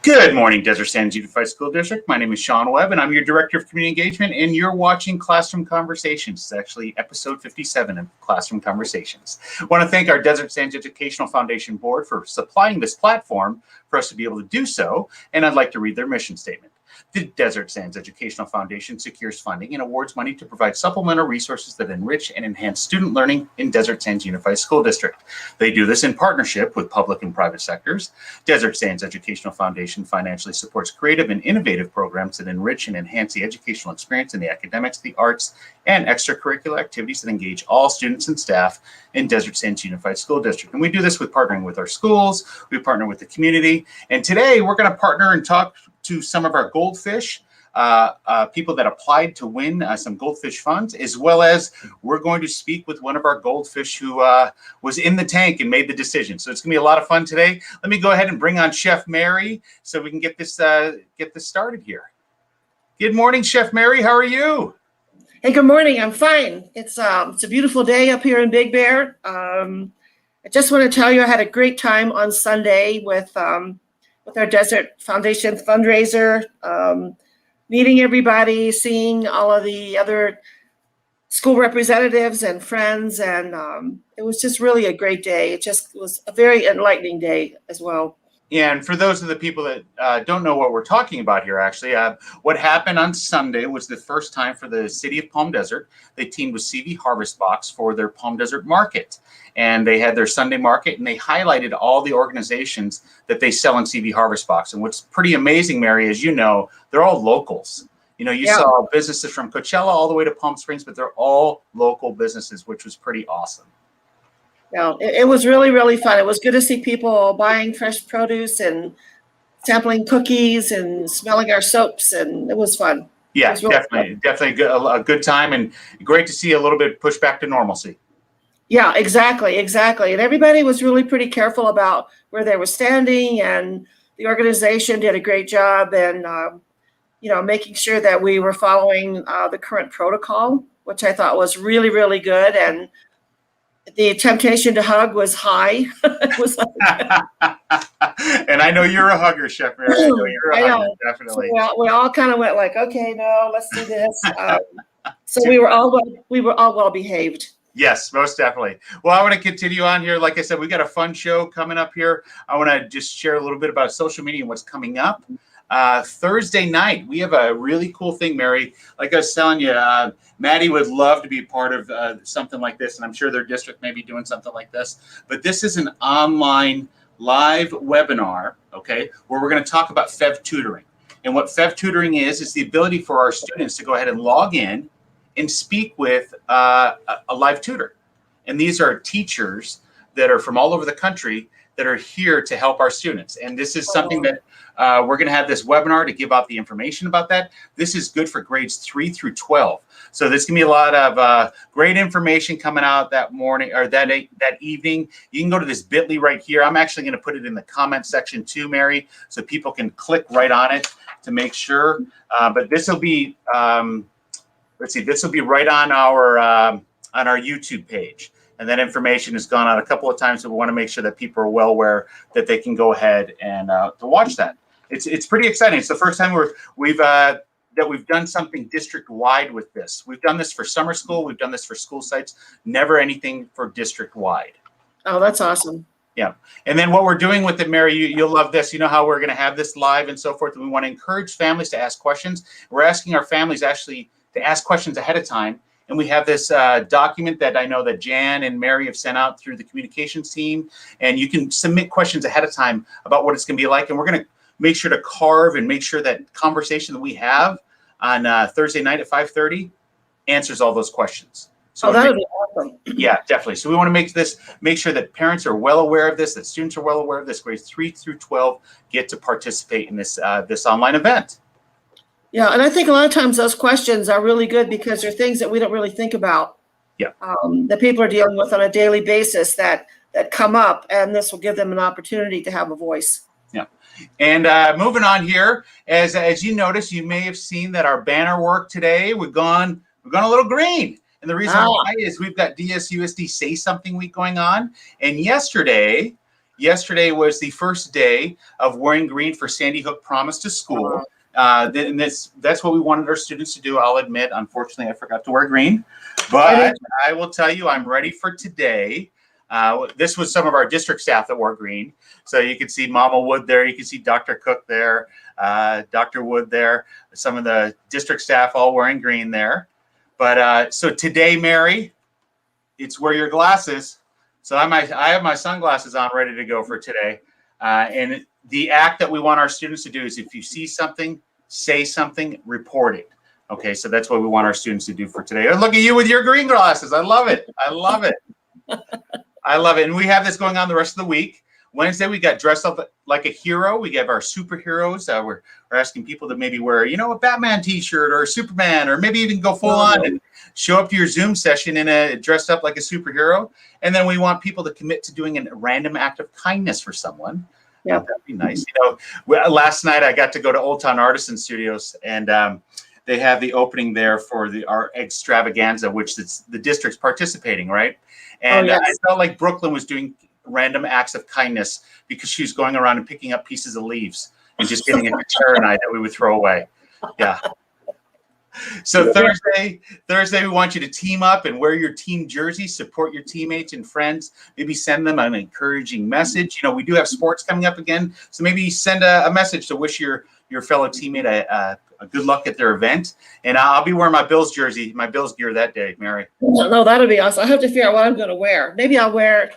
Good morning, Desert Sands Unified School District. My name is Sean Webb, and I'm your Director of Community Engagement, and you're watching Classroom Conversations. It's actually episode 57 of Classroom Conversations. I want to thank our Desert Sands Educational Foundation Board for supplying this platform for us to be able to do so, and I'd like to read their mission statement. The Desert Sands Educational Foundation secures funding and awards money to provide supplemental resources that enrich and enhance student learning in Desert Sands Unified School District. They do this in partnership with public and private sectors. Desert Sands Educational Foundation financially supports creative and innovative programs that enrich and enhance the educational experience in the academics, the arts, and extracurricular activities that engage all students and staff in Desert Sands Unified School District. And we do this with partnering with our schools, we partner with the community, and today we're going to partner and talk to some of our goldfish, people that applied to win some goldfish funds, as well as we're going to speak with one of our goldfish who was in the tank and made the decision. So it's gonna be a lot of fun today. Let me go ahead and bring on Chef Mary so we can get this started here. Good morning, Chef Mary. How are you? Hey, good morning. I'm fine. It's a beautiful day up here in Big Bear. I just want to tell you I had a great time on Sunday with our Desert Foundation fundraiser, meeting everybody, seeing all of the other school representatives and friends, and it was just really a great day. It just was a very enlightening day as well. And for those of the people that don't know what we're talking about here, actually, what happened on Sunday was the first time for the city of Palm Desert. They teamed with CV Harvest Box for their Palm Desert Market. And they had their Sunday market, and they highlighted all the organizations that they sell in CV Harvest Box. And what's pretty amazing, Mary, as you know, they're all locals. You know, you saw businesses from Coachella all the way to Palm Springs, but they're all local businesses, which was pretty awesome. Yeah, it was really, really fun. It was good to see people buying fresh produce and sampling cookies and smelling our soaps, and it was fun. Yeah, definitely a good time, and great to see a little bit push back to normalcy. Yeah, exactly. And everybody was really pretty careful about where they were standing, and the organization did a great job and making sure that we were following the current protocol, which I thought was really, really good. And the temptation to hug was high. It was and I know you're a hugger, Chef Mary. I know you're a hugger, definitely. So we all kind of went like, okay, no, let's do this. So we were all well behaved. Yes, most definitely. Well, I want to continue on here. Like I said, we've got a fun show coming up here. I want to just share a little bit about social media and what's coming up. Thursday night, we have a really cool thing, Mary. Like I was telling you, Maddie would love to be part of something like this, and I'm sure their district may be doing something like this. But this is an online live webinar, okay, where we're going to talk about FEV tutoring. And what FEV tutoring is the ability for our students to go ahead and log in and speak with a live tutor. And these are teachers that are from all over the country that are here to help our students. And this is something that we're going to have this webinar to give out the information about that. This is good for grades 3 through 12. So there's going to be a lot of great information coming out that morning or that evening. You can go to this bit.ly right here. I'm actually going to put it in the comment section too, Mary, so people can click right on it to make sure. But this will be, let's see, this will be right on our YouTube page. And that information has gone out a couple of times, so we want to make sure that people are well aware that they can go ahead and to watch that. It's pretty exciting. It's the first time we've done something district-wide with this. We've done this for summer school. We've done this for school sites. Never anything for district-wide. Oh, that's awesome. Yeah. And then what we're doing with it, Mary, you'll love this. You know how we're going to have this live and so forth. And we want to encourage families to ask questions. We're asking our families actually to ask questions ahead of time. And we have this document that I know that Jan and Mary have sent out through the communications team. And you can submit questions ahead of time about what it's going to be like. And we're going to make sure to carve and make sure that conversation that we have on Thursday night at 5:30 answers all those questions. So that would be awesome. Yeah, definitely. So we want to make sure that parents are well aware of this, that students are well aware of this. Grades 3 through 12 get to participate in this this online event. Yeah, and I think a lot of times those questions are really good because they're things that we don't really think about. Yeah. That people are dealing with on a daily basis that come up, and this will give them an opportunity to have a voice. Yeah. And moving on here, as you notice, you may have seen that our banner work today, we've gone a little green. And the reason why is we've got DSUSD Say Something Week going on. And yesterday, yesterday was the first day of wearing green for Sandy Hook Promise to School. And that's what we wanted our students to do. I'll admit, unfortunately, I forgot to wear green, but I will tell you, I'm ready for today. This was some of our district staff that wore green. So you can see Mama Wood there. You can see Dr. Cook there, Dr. Wood there. Some of the district staff all wearing green there. But so today, Mary, it's wear your glasses. So I have my sunglasses on ready to go for today. And the act that we want our students to do is if you see something, say something, report it. Okay, so that's what we want our students to do for today. Oh, look at you with your green glasses. I love it. I love it. I love it. And we have this going on the rest of the week. Wednesday, we got dressed up like a hero. We have our superheroes. We're asking people to maybe wear, a Batman t-shirt or a Superman, or maybe even go full on and show up to your Zoom session dressed up like a superhero. And then we want people to commit to doing a random act of kindness for someone. Yeah, that'd be nice. Last night I got to go to Old Town Artisan Studios, and they have the opening there for our extravaganza, which is the district's participating, right? And I felt like Brooklyn was doing random acts of kindness because she was going around and picking up pieces of leaves and just getting into Terranite that we would throw away. Yeah. So Thursday, we want you to team up and wear your team jersey, support your teammates and friends, maybe send them an encouraging message. We do have sports coming up again. So maybe send a message to wish your fellow teammate a good luck at their event. And I'll be wearing my Bills jersey, my Bills gear that day, Mary. No, that'll be awesome. I have to figure out what I'm going to wear. Maybe I'll wear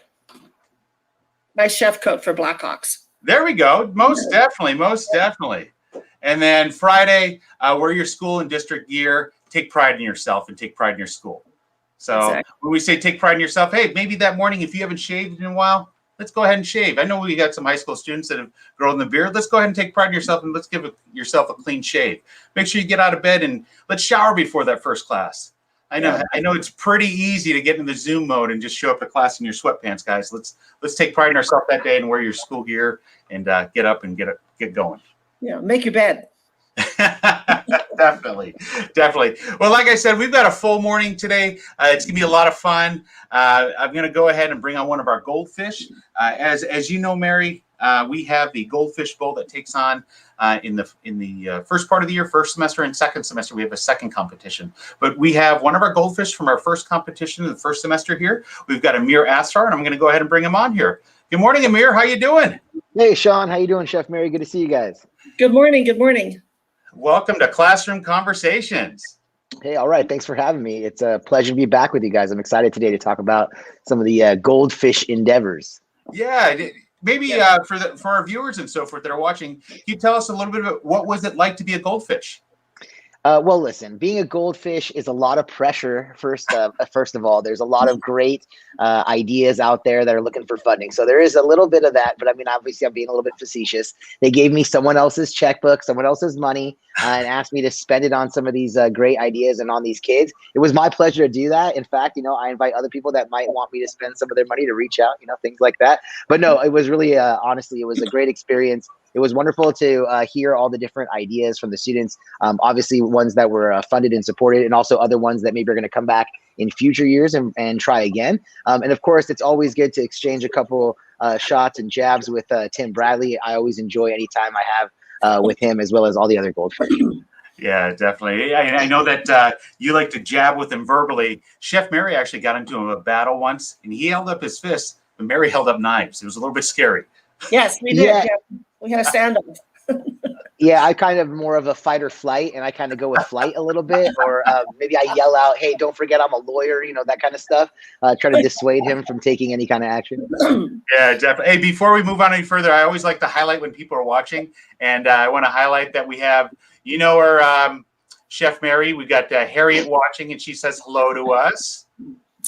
my chef coat for Blackhawks. There we go. Most definitely. And then Friday, wear your school and district gear. Take pride in yourself and take pride in your school. So when we say take pride in yourself, hey, maybe that morning, if you haven't shaved in a while, let's go ahead and shave. I know we got some high school students that have grown the beard. Let's go ahead and take pride in yourself and let's give yourself a clean shave. Make sure you get out of bed and let's shower before that first class. I know it's pretty easy to get in the Zoom mode and just show up to class in your sweatpants, guys. Let's take pride in ourselves that day and wear your school gear and get up and get going. Yeah, make your bed. Definitely. Well, like I said, we've got a full morning today. It's gonna be a lot of fun. I'm gonna go ahead and bring on one of our goldfish. As you know, Mary, we have the Goldfish Bowl that takes on in the first part of the year, first semester, and second semester. We have a second competition, but we have one of our goldfish from our first competition in the first semester here. We've got Amir Asrar, and I'm going to go ahead and bring him on here. Good morning, Amir. How you doing? Hey, Sean. How you doing, Chef Mary? Good to see you guys. Good morning. Good morning. Welcome to Classroom Conversations. Hey, all right. Thanks for having me. It's a pleasure to be back with you guys. I'm excited today to talk about some of the goldfish endeavors. Yeah. Maybe for our viewers and so forth that are watching, can you tell us a little bit about what was it like to be a goldfish? Well, listen, being a goldfish is a lot of pressure. First of all, there's a lot of great ideas out there that are looking for funding. So there is a little bit of that, but I mean, obviously I'm being a little bit facetious. They gave me someone else's checkbook, someone else's money, and asked me to spend it on some of these great ideas and on these kids. It was my pleasure to do that. In fact, I invite other people that might want me to spend some of their money to reach out, things like that. But no, it was really, honestly, it was a great experience. It was wonderful to hear all the different ideas from the students, obviously ones that were funded and supported, and also other ones that maybe are going to come back in future years and try again. And of course, it's always good to exchange a couple shots and jabs with Tim Bradley. I always enjoy any time I have with him, as well as all the other goldfish. Yeah, definitely. I know that you like to jab with him verbally. Chef Mary actually got into a battle once, and he held up his fists, but Mary held up knives. It was a little bit scary. Yes, we did. Yeah. We had a stand-up. Yeah, I kind of more of a fight or flight, and I kind of go with flight a little bit, or maybe I yell out, "Hey, don't forget I'm a lawyer," that kind of stuff. Try to dissuade him from taking any kind of action. Yeah, definitely. Hey, before we move on any further, I always like to highlight when people are watching, and I want to highlight that we have, our Chef Mary. We got Harriet watching, and she says hello to us.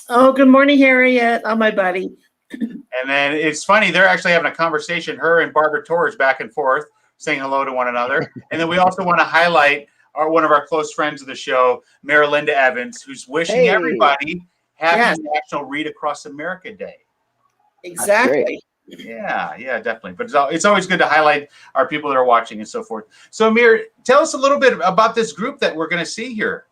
Oh, good morning, Harriet. Oh, my buddy. And then it's funny, they're actually having a conversation, her and Barbara Torres back and forth, saying hello to one another. And then we also want to highlight one of our close friends of the show, Marilinda Evans, who's wishing everybody happy National Read Across America Day. Exactly. Yeah, definitely. But it's always good to highlight our people that are watching and so forth. So Amir, tell us a little bit about this group that we're going to see here.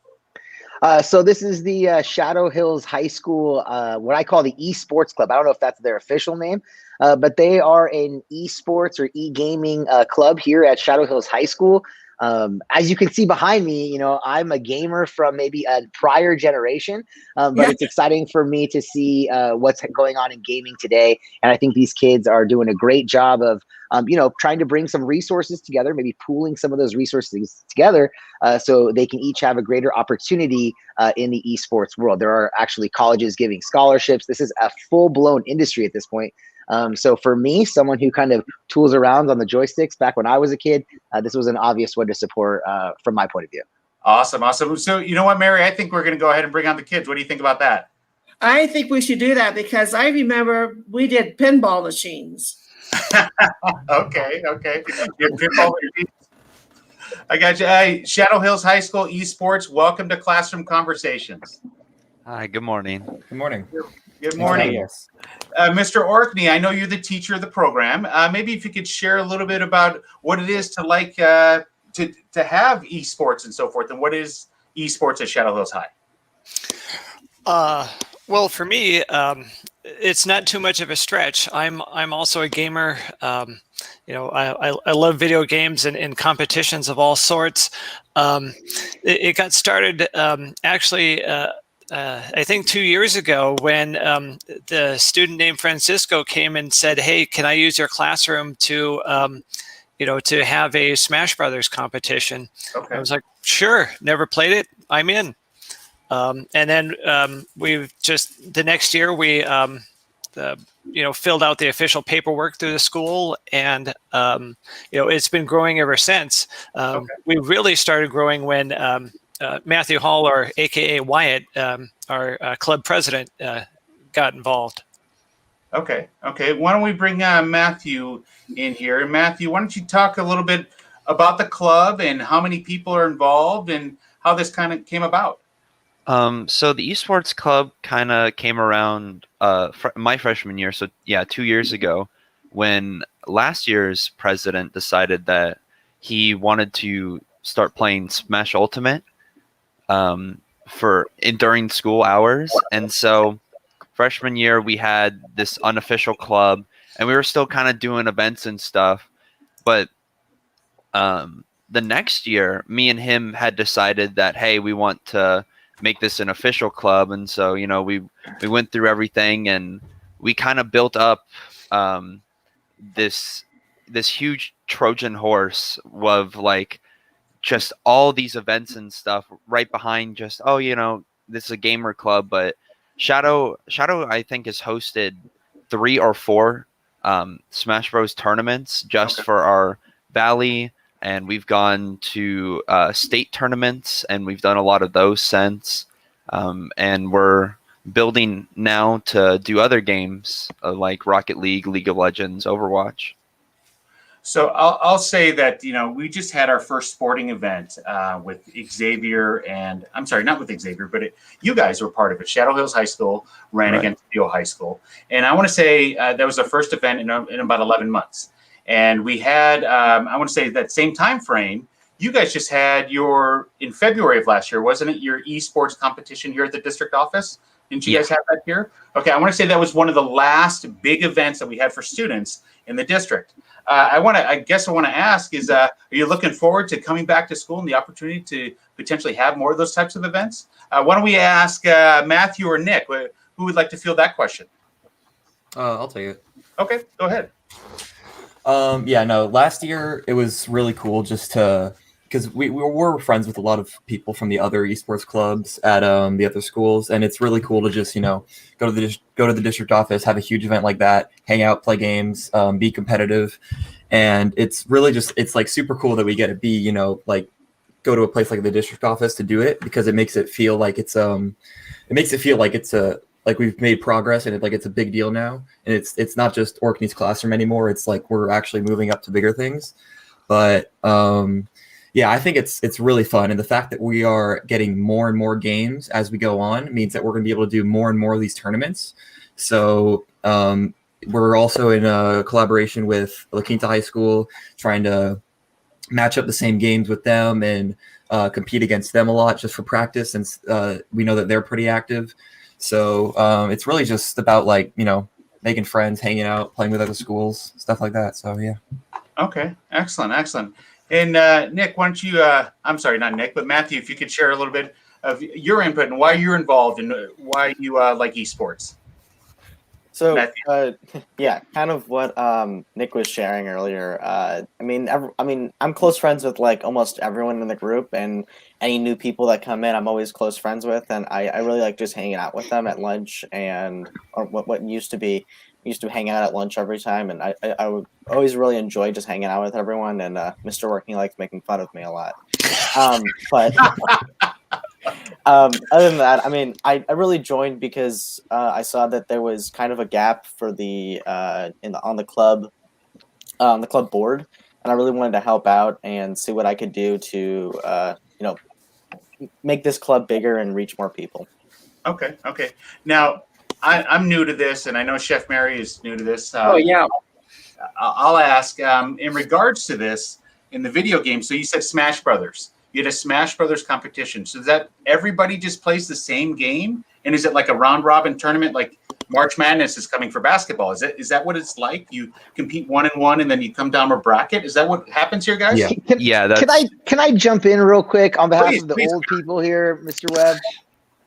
So this is the Shadow Hills High School, what I call the esports club. I don't know if that's their official name, but they are an esports or e-gaming club here at Shadow Hills High School. As you can see behind me, you know, I'm a gamer from maybe a prior generation, but it's exciting for me to see what's going on in gaming today. And I think these kids are doing a great job of, you know, trying to bring some resources together, maybe pooling some of those resources together so they can each have a greater opportunity in the esports world. There are actually colleges giving scholarships. This is a full-blown industry at this point. So for me, someone who kind of tools around on the joysticks back when I was a kid, this was an obvious one to support from my point of view. Awesome. So you know what, Mary? I think we're going to go ahead and bring on the kids. What do you think about that? I think we should do that because I remember we did pinball machines. Okay. Your pinball machines. I got you. Hey, Shadow Hills High School Esports. Welcome to Classroom Conversations. Hi, good morning. Good morning. Good morning. Yes. Mr. Orkney, I know you're the teacher of the program. Maybe if you could share a little bit about what it is to like to have esports and so forth, and what is esports at Shadow Hills High? Well, for me, it's not too much of a stretch. I'm also a gamer. You know, I love video games and competitions of all sorts. It got started actually. I think 2 years ago when the student named Francisco came and said, "Hey, can I use your classroom to, you know, to have a Smash Brothers competition?" Okay. I was like, "Sure, never played it. I'm in." And then we've just the next year we, you know, filled out the official paperwork through the school, and you know, it's been growing ever since. We really started growing when. Matthew Hall, or AKA Wyatt, our club president, got involved. Okay. Why don't we bring Matthew in here? And Matthew, why don't you talk a little bit about the club and how many people are involved and how this kind of came about? So the esports club kind of came around my freshman year. So yeah, 2 years ago, when last year's president decided that he wanted to start playing Smash Ultimate during school hours. And so freshman year we had this unofficial club, and we were still kind of doing events and stuff. But the next year, me and him had decided that, hey, we want to make this an official club. And so, you know, we went through everything, and we kind of built up this huge Trojan horse of like just all these events and stuff right behind just, oh, you know, this is a gamer club. But Shadow, I think, has hosted 3 or 4 Smash Bros tournaments just for our Valley. And we've gone to state tournaments, and we've done a lot of those since. And we're building now to do other games like Rocket League, League of Legends, Overwatch. So I'll say that, you know, we just had our first sporting event with Xavier, and I'm sorry, not with Xavier, but you guys were part of it. Shadow Hills High School ran against Theo High School. And I want to say that was our first event in about 11 months. And we had, I want to say that same time frame, you guys just had in February of last year, wasn't it, your esports competition here at the district office? Didn't you guys have that here? Okay, I want to say that was one of the last big events that we had for students in the district. I guess I want to ask is, are you looking forward to coming back to school and the opportunity to potentially have more of those types of events? Why don't we ask Matthew or Nick, who would like to field that question? I'll take it. Okay, go ahead. Yeah, no, last year it was really cool just to, because we were friends with a lot of people from the other esports clubs at the other schools, and it's really cool to just, you know, go to the district office, have a huge event like that, hang out, play games, be competitive, and it's really just, it's like super cool that we get to be, you know, like go to a place like the district office to do it, because it makes it feel like it's like we've made progress, and it's a big deal now, and it's not just Orkney's classroom anymore. It's like we're actually moving up to bigger things, but yeah, I think it's really fun. And the fact that we are getting more and more games as we go on means that we're going to be able to do more and more of these tournaments. So we're also in a collaboration with La Quinta High School, trying to match up the same games with them and compete against them a lot just for practice, since we know that they're pretty active. So it's really just about like, you know, making friends, hanging out, playing with other schools, stuff like that. So yeah. Okay, excellent, excellent. And Nick, why don't you? I'm sorry, not Nick, but Matthew, if you could share a little bit of your input and why you're involved and why you like esports. So, Matthew. yeah, kind of what Nick was sharing earlier. I mean, I'm close friends with like almost everyone in the group, and any new people that come in, I'm always close friends with, and I really like just hanging out with them at lunch, and or what used to be. We used to hang out at lunch every time, and I would always really enjoy just hanging out with everyone. And Mr. Working likes making fun of me a lot. But other than that, I mean, I really joined because I saw that there was kind of a gap for the on the club board, and I really wanted to help out and see what I could do to you know, make this club bigger and reach more people. Okay, okay. Now, I'm new to this, and I know Chef Mary is new to this. Oh, yeah. I'll ask in regards to this in the video game. So you said Smash Brothers. You had a Smash Brothers competition. So that everybody just plays the same game, and is it like a round robin tournament, like March Madness is coming for basketball? Is that what it's like? You compete 1-1, and then you come down a bracket. Is that what happens here, guys? Yeah. Can I jump in real quick on behalf Please, of the please. old people here, Mr. Webb?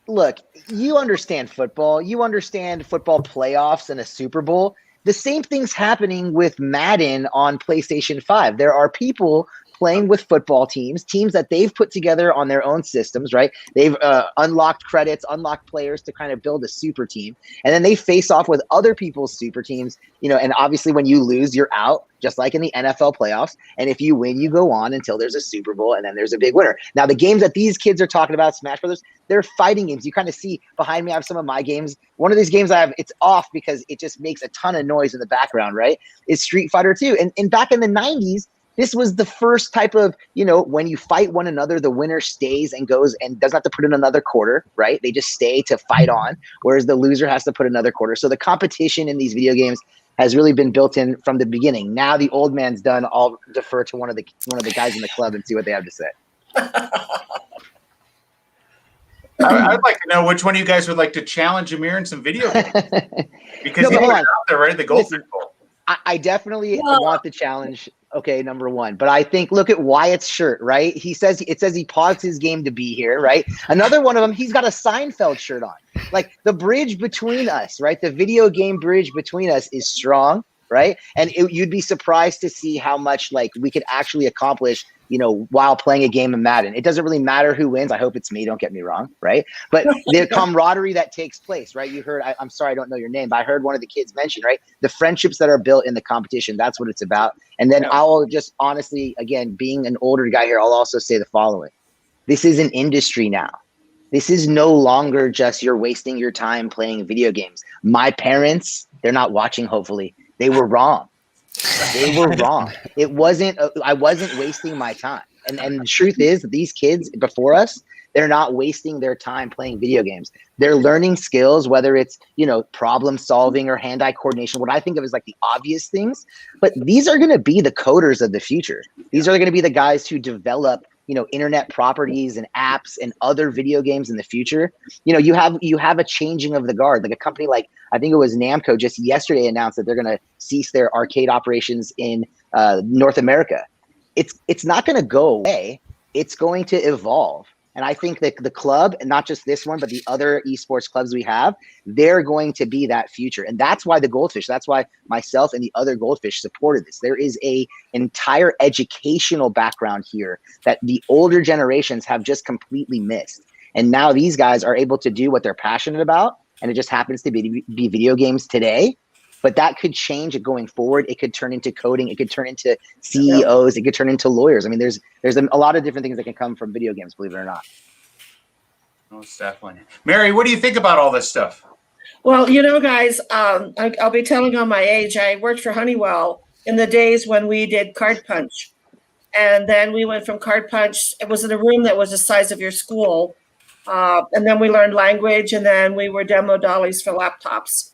Look, you understand football. You understand football playoffs and a Super Bowl. The same thing's happening with Madden on PlayStation 5. There are people playing with football teams that they've put together on their own systems, right? They've unlocked credits, unlocked players to kind of build a super team. And then they face off with other people's super teams, you know, and obviously when you lose, you're out, just like in the NFL playoffs. And if you win, you go on until there's a Super Bowl, and then there's a big winner. Now, the games that these kids are talking about, Smash Brothers, they're fighting games. You kind of see behind me, I have some of my games. One of these games I have, it's off because it just makes a ton of noise in the background, right? Is Street Fighter 2. And back in the 90s, this was the first type of, you know, when you fight one another, the winner stays and goes and doesn't have to put in another quarter, right? They just stay to fight on, whereas the loser has to put another quarter. So the competition in these video games has really been built in from the beginning. Now the old man's done. I'll defer to one of the guys in the club and see what they have to say. I'd like to know which one of you guys would like to challenge Amir in some video games. Because No, you but hold put it on. out there, right? The Goldfish Listen. Bowl. I definitely want the challenge. Okay, number one. But I think look at Wyatt's shirt, right? It says he paused his game to be here, right? Another one of them, he's got a Seinfeld shirt on. Like the bridge between us, right? The video game bridge between us is strong, right? And you'd be surprised to see how much like we could actually accomplish, you know, while playing a game of Madden. It doesn't really matter who wins. I hope it's me. Don't get me wrong, right? But the camaraderie that takes place, right? You heard, I'm sorry, I don't know your name, but I heard one of the kids mention, right? The friendships that are built in the competition. That's what it's about. And then I'll just honestly, again, being an older guy here, I'll also say the following. This is an industry now. This is no longer just you're wasting your time playing video games. My parents, they're not watching, hopefully. They were wrong. They were wrong. It wasn't, I wasn't wasting my time. And the truth is that these kids before us, they're not wasting their time playing video games. They're learning skills, whether it's, you know, problem solving or hand-eye coordination, what I think of as like the obvious things. But these are going to be the coders of the future. These are going to be the guys who develop, you know, internet properties and apps and other video games in the future. You know, you have a changing of the guard. Like a company like, I think it was Namco just yesterday announced that they're going to cease their arcade operations in North America. It's not going to go away. It's going to evolve. And I think that the club, and not just this one, but the other esports clubs we have, they're going to be that future. And that's why the Goldfish, that's why myself and the other Goldfish supported this. There is an entire educational background here that the older generations have just completely missed. And now these guys are able to do what they're passionate about. And it just happens to be video games today. But that could change it going forward. It could turn into coding. It could turn into CEOs. It could turn into lawyers. I mean, there's a lot of different things that can come from video games, believe it or not. Most definitely. Mary, what do you think about all this stuff? Well, you know, guys, I'll be telling on my age. I worked for Honeywell in the days when we did Card Punch. And then we went from Card Punch. It was in a room that was the size of your school. And then we learned language, and then we were demo dollies for laptops.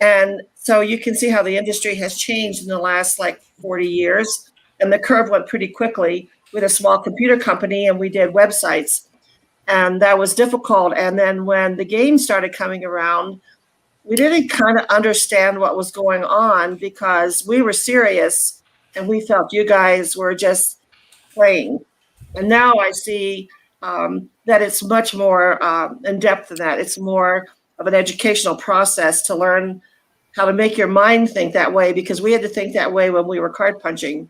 And so you can see how the industry has changed in the last like 40 years. and the curve went pretty quickly. We had a small computer company, and we did websites, and that was difficult. And then when the games started coming around, we didn't kind of understand what was going on because we were serious, and we felt you guys were just playing. And now I see that it's much more in depth than that. It's more of an educational process to learn how to make your mind think that way, because we had to think that way when we were card punching.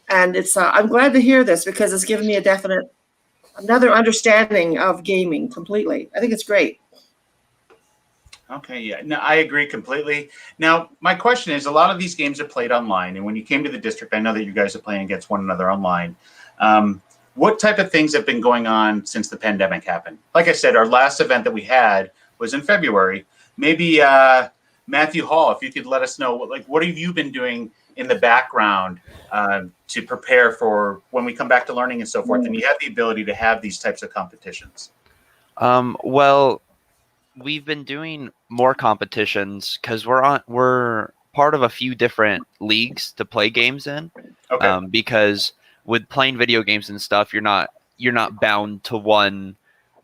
And it's I'm glad to hear this because it's given me another understanding of gaming completely. I think it's great. Okay, yeah, no, I agree completely. Now, my question is, a lot of these games are played online, and when you came to the district, I know that you guys are playing against one another online. What type of things have been going on since the pandemic happened? Like I said, our last event that we had was in February. Maybe Matthew Hall, if you could let us know, what have you been doing in the background to prepare for when we come back to learning and so forth, and you have the ability to have these types of competitions? Well, we've been doing more competitions because we're part of a few different leagues to play games in. Okay. Because with playing video games and stuff, you're not bound to one,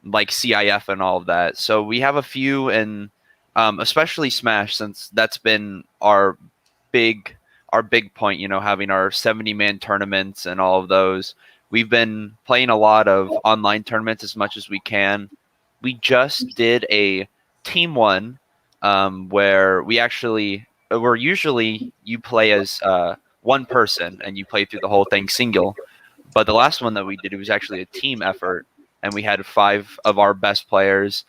like CIF and all of that. So we have a few, and especially Smash, since that's been our big point. Having our 70-man tournaments and all of those. We've been playing a lot of online tournaments as much as we can. We just did a team one where where usually you play as one person and you play through the whole thing single. But the last one that we did, it was actually a team effort, and we had 5 of our best players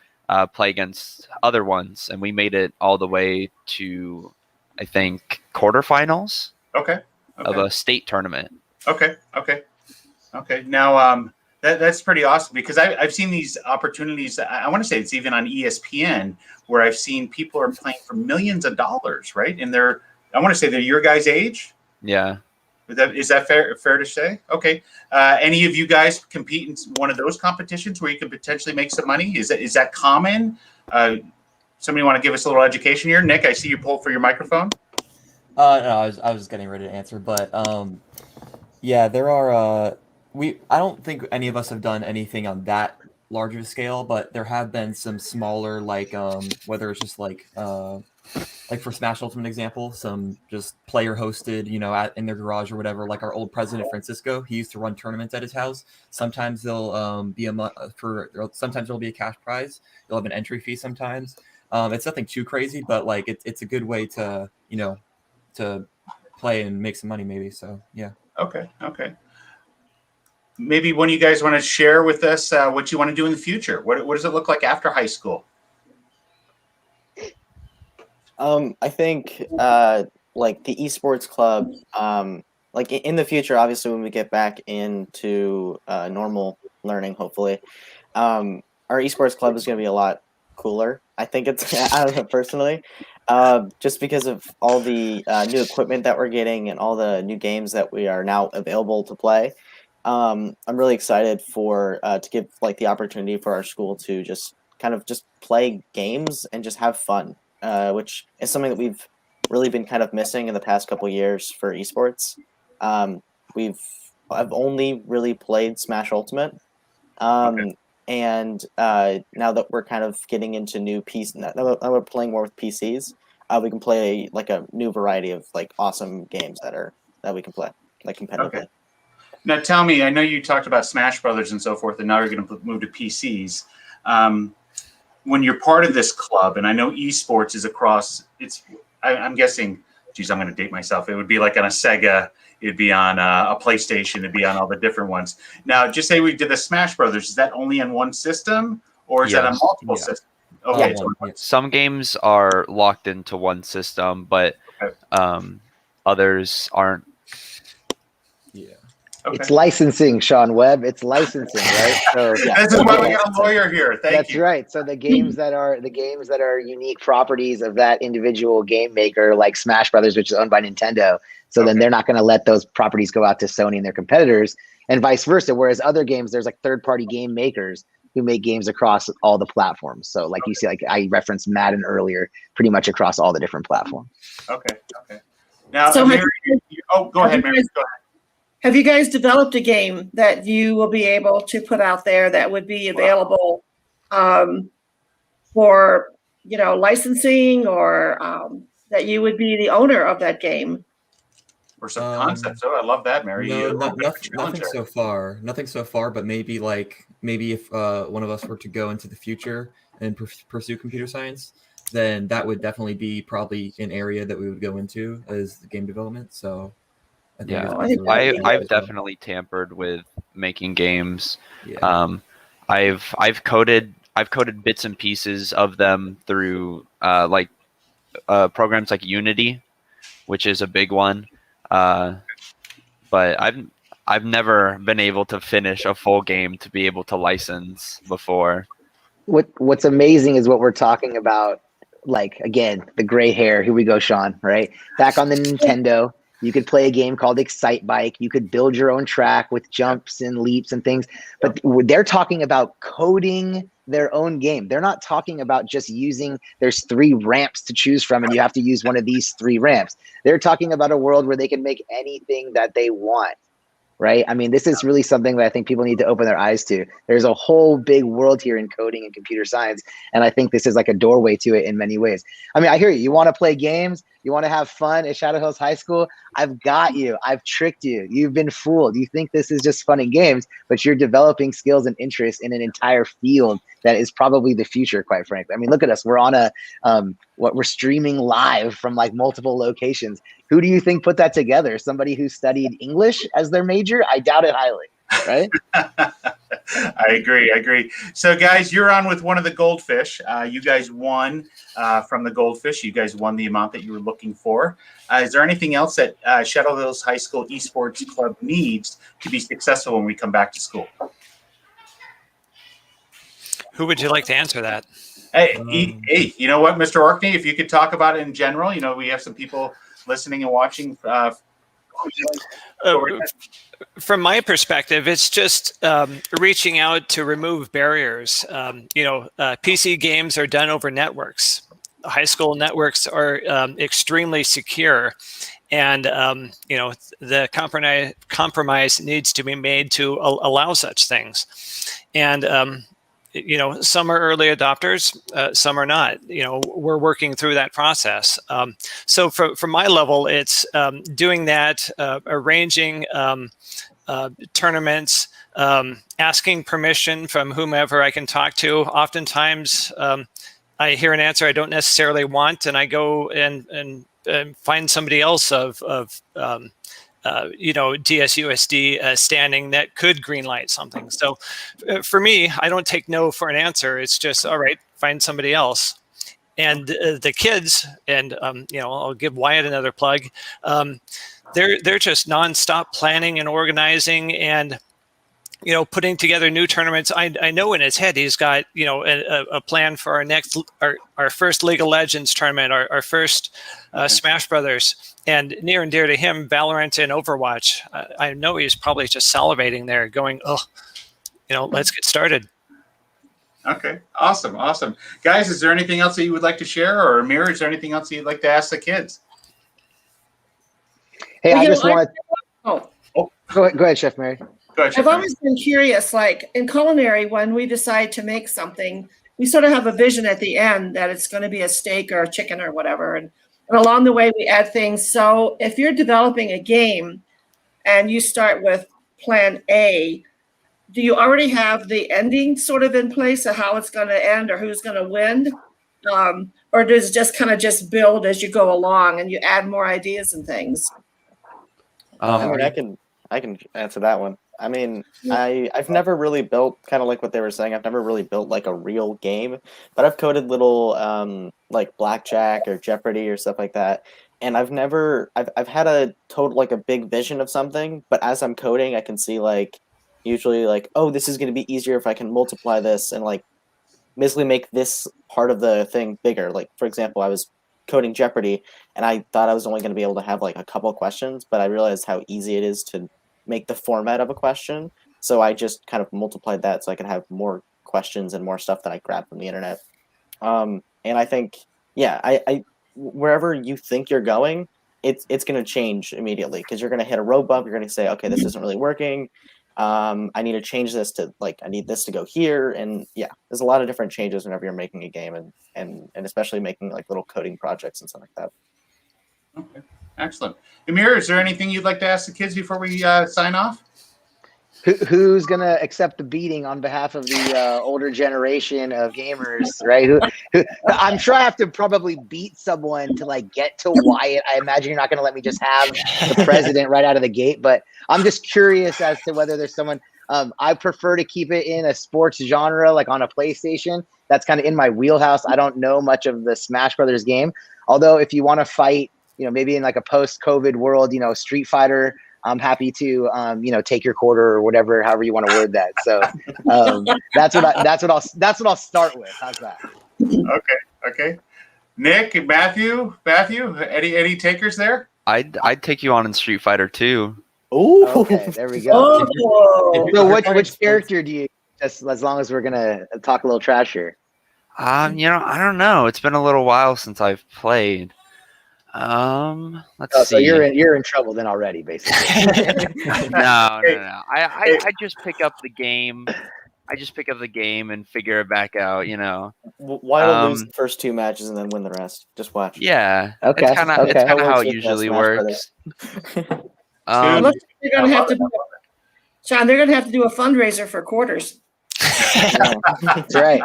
play against other ones, and we made it all the way to, I think, quarterfinals Okay. of a state tournament. Okay. Now, that's pretty awesome, because I've seen these opportunities. I want to say it's even on ESPN, where I've seen people are playing for millions of dollars, right? And I want to say they're your guys' age. Yeah. Is that fair to say? Okay. Any of you guys compete in one of those competitions where you could potentially make some money? Is that common? Somebody want to give us a little education here? Nick, I see you pulled for your microphone. No, I was getting ready to answer, but yeah, there are. I don't think any of us have done anything on that large of a scale, but there have been some smaller, like whether it's just like for Smash Ultimate example, some just player hosted, in their garage or whatever. Like our old president Francisco, he used to run tournaments at his house. Sometimes they'll be sometimes there'll be a cash prize. You'll have an entry fee sometimes. It's nothing too crazy, but like it's a good way to to play and make some money maybe. So yeah. Okay. Maybe one of you guys want to share with us what you want to do in the future. What does it look like after high school? I think like the esports club, like in the future, obviously when we get back into normal learning, hopefully, our esports club is going to be a lot cooler. I think it's, I don't know, personally, just because of all the new equipment that we're getting and all the new games that we are now available to play. I'm really excited to give like the opportunity for our school to just play games and just have fun, which is something that we've really been kind of missing in the past couple years for esports. I've only really played Smash Ultimate, and now that we're kind of getting into new now that we're playing more with PCs, we can play like a new variety of like awesome games that we can play like competitively. Okay. Now, tell me, I know you talked about Smash Brothers and so forth, and now you're going to move to PCs. When you're part of this club, and I know esports is across, I'm guessing, geez, I'm going to date myself. It would be like on a Sega, it'd be on a PlayStation, it'd be on all the different ones. Now, just say we did the Smash Brothers. Is that only on one system, or is that on multiple systems? Okay. Yeah. Some games are locked into one system, but others aren't. Yeah. Okay. It's licensing, Sean Webb. It's licensing, right? So This is why we got a lawyer here. Thank that's you. right. So the games that are unique properties of that individual game maker, like Smash Brothers, which is owned by Nintendo. So then they're not going to let those properties go out to Sony and their competitors, and vice versa. Whereas other games, there's like third-party game makers who make games across all the platforms. So like you see, like I referenced Madden earlier, pretty much across all the different platforms. Okay. Now, So Mary, go ahead, Mary. Go ahead. have you guys developed a game that you will be able to put out there that would be available for, licensing, or that you would be the owner of that game? Or some concepts. Oh, I love that, Mary. No, You- nothing so far. Nothing so far, but maybe if one of us were to go into the future and pursue computer science, then that would definitely be probably an area that we would go into as the game development. So I think Yeah, it's I think really that'd be cool I've as well. definitely tampered with making games. Yeah. I've coded bits and pieces of them through programs like Unity, which is a big one. But I've never been able to finish a full game to be able to license before. What's amazing is what we're talking about. Like, again, the gray hair. Here we go, Sean. Right back on the Nintendo, you could play a game called Excite Bike. You could build your own track with jumps and leaps and things. But they're talking about coding their own game. They're not talking about just using, there's 3 ramps to choose from and you have to use one of these 3 ramps. They're talking about a world where they can make anything that they want. Right? I mean, this is really something that I think people need to open their eyes to. There's a whole big world here in coding and computer science, and I think this is like a doorway to it in many ways. I mean, I hear you. You want to play games? You want to have fun at Shadow Hills High School? I've got you. I've tricked you. You've been fooled. You think this is just fun and games, but you're developing skills and interests in an entire field that is probably the future, quite frankly. I mean, look at us. We're on we're streaming live from like multiple locations. Who do you think put that together? Somebody who studied English as their major? I doubt it highly, right? I agree. So, guys, you're on with one of the goldfish. You guys won from the goldfish. You guys won the amount that you were looking for. Is there anything else that Shadow Hills High School Esports Club needs to be successful when we come back to school? Who would you like to answer that? Hey, you know what, Mr. Orkney, if you could talk about it in general, we have some people listening and watching. From my perspective, it's just reaching out to remove barriers. PC games are done over networks. High school networks are extremely secure, and the compromise needs to be made to allow such things. And some are early adopters, some are not. We're working through that process. So from my level, it's doing that, arranging tournaments, asking permission from whomever I can talk to. Oftentimes, I hear an answer I don't necessarily want, and I go and find somebody else of DSUSD standing that could greenlight something. So for me, I don't take no for an answer. It's just, all right, find somebody else. And the kids, and I'll give Wyatt another plug. They're just nonstop planning and organizing and putting together new tournaments. I know in his head he's got a plan for our first League of Legends tournament, our first Smash Brothers, and near and dear to him, Valorant and Overwatch. I know he's probably just salivating there, going, let's get started. Okay, awesome. Guys, is there anything else that you would like to share, or Amir, is there anything else you'd like to ask the kids? Hey, Well, I just want. Oh, Go ahead, Chef Mary. Go ahead, Chef I've Mary. always been curious, like in culinary, when we decide to make something, we sort of have a vision at the end that it's going to be a steak or a chicken or whatever. And along the way, we add things. So if you're developing a game and you start with plan A, do you already have the ending sort of in place of how it's going to end or who's going to win? Or does it just kind of just build as you go along and you add more ideas and things? I can answer that one. I mean, I've never really built, kind of like what they were saying, I've never really built like a real game, but I've coded little like Blackjack or Jeopardy or stuff like that. And I've had a total, like a big vision of something, but as I'm coding, I can see usually oh, this is going to be easier if I can multiply this and basically make this part of the thing bigger. Like, for example, I was coding Jeopardy and I thought I was only going to be able to have a couple questions, but I realized how easy it is to make the format of a question. So I just kind of multiplied that so I could have more questions and more stuff that I grabbed from the internet. And I think, I wherever you think you're going, it's going to change immediately because you're going to hit a road bump. You're going to say, okay, this isn't really working. I need to change this to I need this to go here. And yeah, there's a lot of different changes whenever you're making a game and especially making like little coding projects and stuff like that. Okay, excellent. Amir, is there anything you'd like to ask the kids before we sign off? Who's gonna accept the beating on behalf of the older generation of gamers, right? Who I'm sure I have to probably beat someone to like get to Wyatt. I imagine you're not gonna let me just have the president right out of the gate, but I'm just curious as to whether there's someone. I prefer to keep it in a sports genre, like on a PlayStation. That's kind of in my wheelhouse. I don't know much of the Smash Brothers game, although if you want to fight, maybe in like a post-COVID world, Street Fighter. I'm happy to, take your quarter or whatever, however you want to word that. So that's what I'll start with. How's that? Okay. Nick and Matthew, any takers there? I'd take you on in Street Fighter 2. Ooh, Okay, there we go. Oh, So which character do you? Just as long as we're gonna talk a little trash here. I don't know. It's been a little while since I've played. Let's see. So you're in trouble then already, basically. No. I just pick up the game. And figure it back out. Why don't lose the first 2 matches and then win the rest? Just watch. Yeah. Okay, It's kind of okay. how That works it with usually Smash works. looks like they're gonna have to do, Sean, they're gonna have to do a fundraiser for quarters. That's right.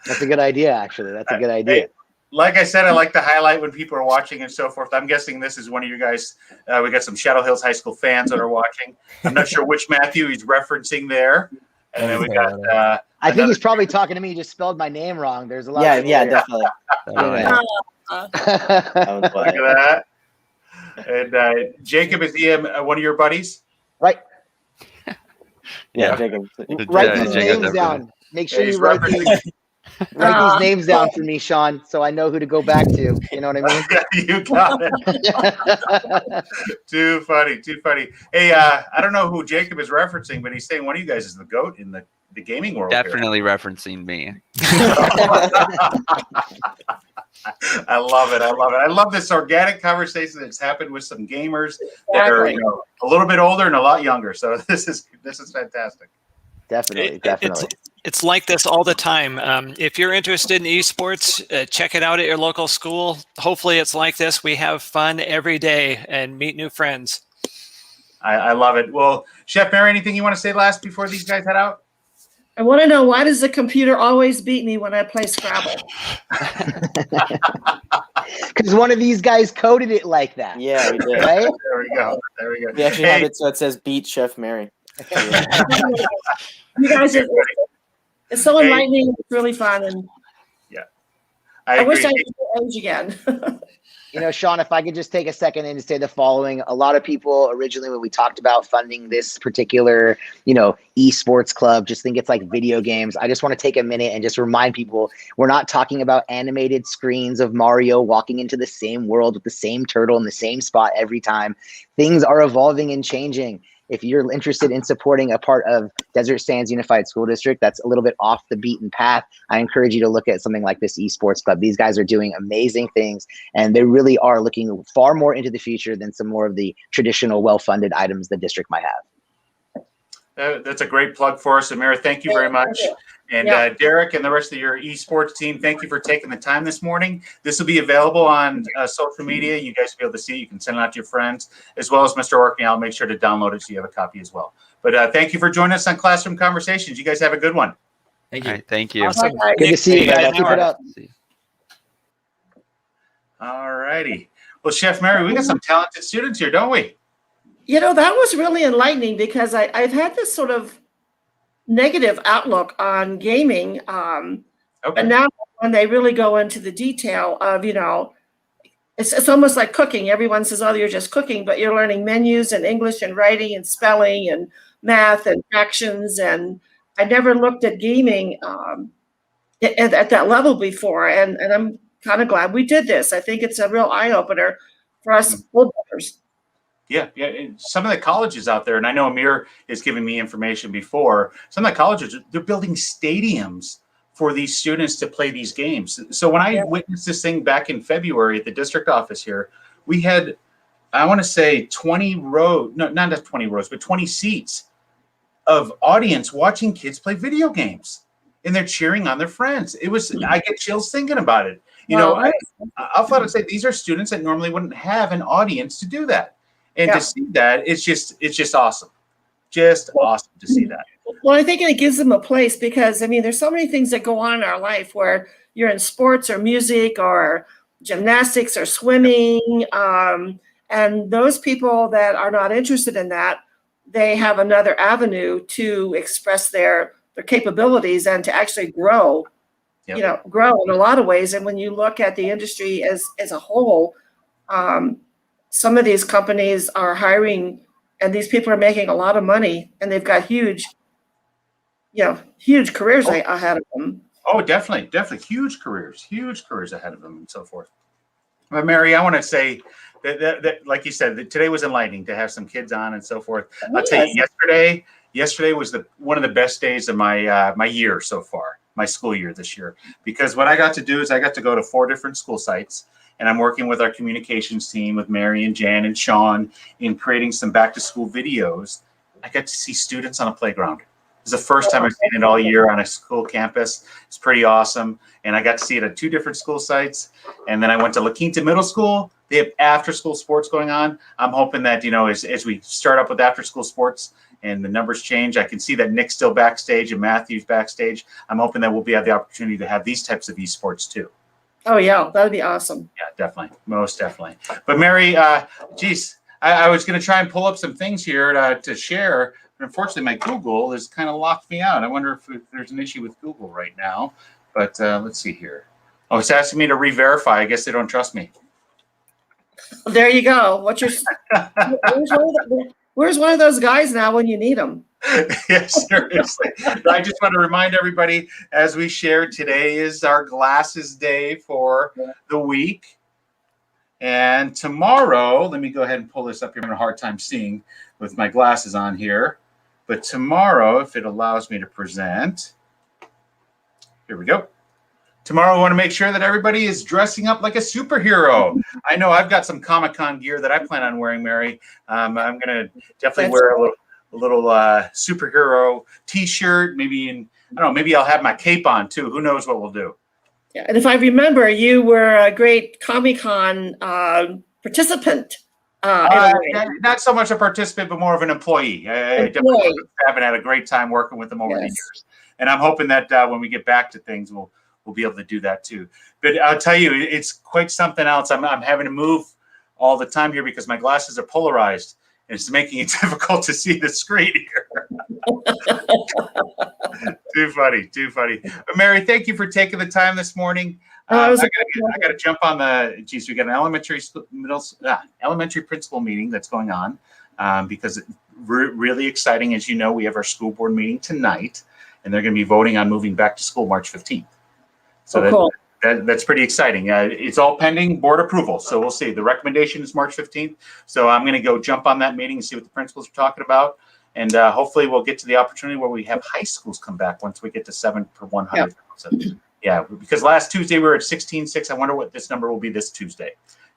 That's a good idea, actually. That's a good idea. Like I said, I like to highlight when people are watching and so forth. I'm guessing this is one of you guys. We got some Shadow Hills High School fans that are watching. I'm not sure which Matthew he's referencing there. And then we got. I think he's probably talking to me. He just spelled my name wrong. There's a lot. Yeah, of definitely. Look at that. And Jacob, is he one of your buddies? Right. Yeah, Jacob. Write Yeah, these Jacob names down. Make sure He's you write referencing. these names down for me, Sean, so I know who to go back to. You know what I mean? You got it. Too funny. Hey, I don't know who Jacob is referencing, but he's saying one of you guys is the GOAT in the gaming world. Definitely referencing me. I love it. I love this organic conversation that's happened with some gamers that are a little bit older and a lot younger. So this is fantastic. Definitely. It's like this all the time. If you're interested in esports, check it out at your local school. Hopefully it's like this. We have fun every day and meet new friends. I love it. Well, Chef Mary, anything you want to say last before these guys head out? I want to know, why does the computer always beat me when I play Scrabble? Because one of these guys coded it like that. Yeah, we did. Right? There we go. We actually have it so it says beat Chef Mary. You guys, it's so enlightening. It's really fun, and I wish I could age again. Sean, if I could just take a second and say the following. A lot of people originally, when we talked about funding this particular, esports club, just think it's like video games. I just want to take a minute and just remind people, we're not talking about animated screens of Mario walking into the same world with the same turtle in the same spot every time. Things are evolving and changing. If you're interested in supporting a part of Desert Sands Unified School District that's a little bit off the beaten path, I encourage you to look at something like this esports club. These guys are doing amazing things, and they really are looking far more into the future than some more of the traditional well-funded items the district might have. That's a great plug for us, Amira. Thank you very much. And Derek and the rest of your esports team, thank you for taking the time this morning. This will be available on social media. You guys will be able to see it. You can send it out to your friends, as well as Mr. Orkney. I'll make sure to download it so you have a copy as well. But thank you for joining us on Classroom Conversations. You guys have a good one. Thank All you. right, thank you. Awesome. Good to see you guys. Keep it up. All righty. Well, Chef Mary, we got some talented students here, don't we? That was really enlightening, because I've had this sort of negative outlook on gaming. But now when they really go into the detail of, it's almost like cooking. Everyone says, oh, you're just cooking, but you're learning menus and English and writing and spelling and math and fractions. And I never looked at gaming at that level before. And I'm kind of glad we did this. I think it's a real eye-opener for us school builders. Yeah. And some of the colleges out there, and I know Amir is giving me information before, some of the colleges, they're building stadiums for these students to play these games. So when I witnessed this thing back in February at the district office here, we had, I want to say 20 rows, no, not just 20 rows, but 20 seats of audience watching kids play video games, and they're cheering on their friends. It was, I get chills thinking about it. You know, I'll flat out say these are students that normally wouldn't have an audience to do that. And to see that, it's just awesome. Just awesome to see that. Well, I think it gives them a place because, I mean, there's so many things that go on in our life where you're in sports or music or gymnastics or swimming. And those people that are not interested in that, they have another avenue to express their capabilities and to actually grow, Yep. you know, grow in a lot of ways. And when you look at the industry as a whole, some of these companies are hiring and these people are making a lot of money and they've got huge careers ahead of them. Oh, definitely. Huge careers ahead of them and so forth. But Mary, I want to say that like you said, that today was enlightening to have some kids on and so forth. I'll tell you, yesterday was one of the best days of my my year so far, my school year this year, because what I got to do is I got to go to 4 different school sites, and I'm working with our communications team with Mary and Jan and Sean in creating some back to school videos. I got to see students on a playground. It's the first time I've seen it all year on a school campus. It's pretty awesome. And I got to see it at 2 different school sites. And then I went to La Quinta Middle School. They have after school sports going on. I'm hoping that, you know, as we start up with after school sports and the numbers change, I can see that Nick's still backstage and Matthew's backstage. I'm hoping that we'll have the opportunity to have these types of esports too. Oh yeah, that'd be awesome. Yeah, definitely. Most definitely. But Mary, geez, I was going to try and pull up some things here to share. Unfortunately, my Google has kind of locked me out. I wonder if there's an issue with Google right now. But let's see here. Oh, it's asking me to re-verify. I guess they don't trust me. There you go. Where's one of those guys now when you need them? Yes, seriously. I just want to remind everybody, as we shared, today is our glasses day for the week. And tomorrow, let me go ahead and pull this up here. I'm having a hard time seeing with my glasses on here. But tomorrow, if it allows me to present, here we go. Tomorrow, I want to make sure that everybody is dressing up like a superhero. I know I've got some Comic-Con gear that I plan on wearing, Mary. I'm going to definitely wear a little superhero T-shirt. Maybe maybe I'll have my cape on too. Who knows what we'll do? Yeah, and if I remember, you were a great Comic-Con participant. Not so much a participant, but more of an employee. I definitely haven't had a great time working with them over the years, and I'm hoping that when we get back to things, we'll be able to do that too. But I'll tell you, it's quite something else. I'm having to move all the time here because my glasses are polarized, and it's making it difficult to see the screen here. Too funny. But Mary, thank you for taking the time this morning. I got to jump on we got an elementary principal meeting that's going on because really exciting. As you know, we have our school board meeting tonight, and they're going to be voting on moving back to school March 15th. So cool. That's pretty exciting. It's all pending board approval. So we'll see. The recommendation is March 15th. So I'm going to go jump on that meeting and see what the principals are talking about. And hopefully we'll get to the opportunity where we have high schools come back once we get to 7 per 100,000. Yeah, because last Tuesday we were at 16.6. I wonder what this number will be this Tuesday.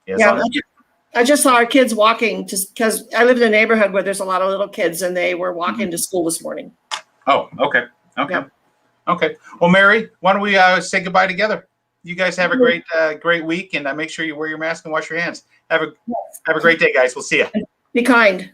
I just saw our kids walking just because I live in a neighborhood where there's a lot of little kids and they were walking to school this morning. Oh, okay. Okay. Well, Mary, why don't we say goodbye together? You guys have a great week, and make sure you wear your mask and wash your hands. Have a great day, guys. We'll see you. Be kind.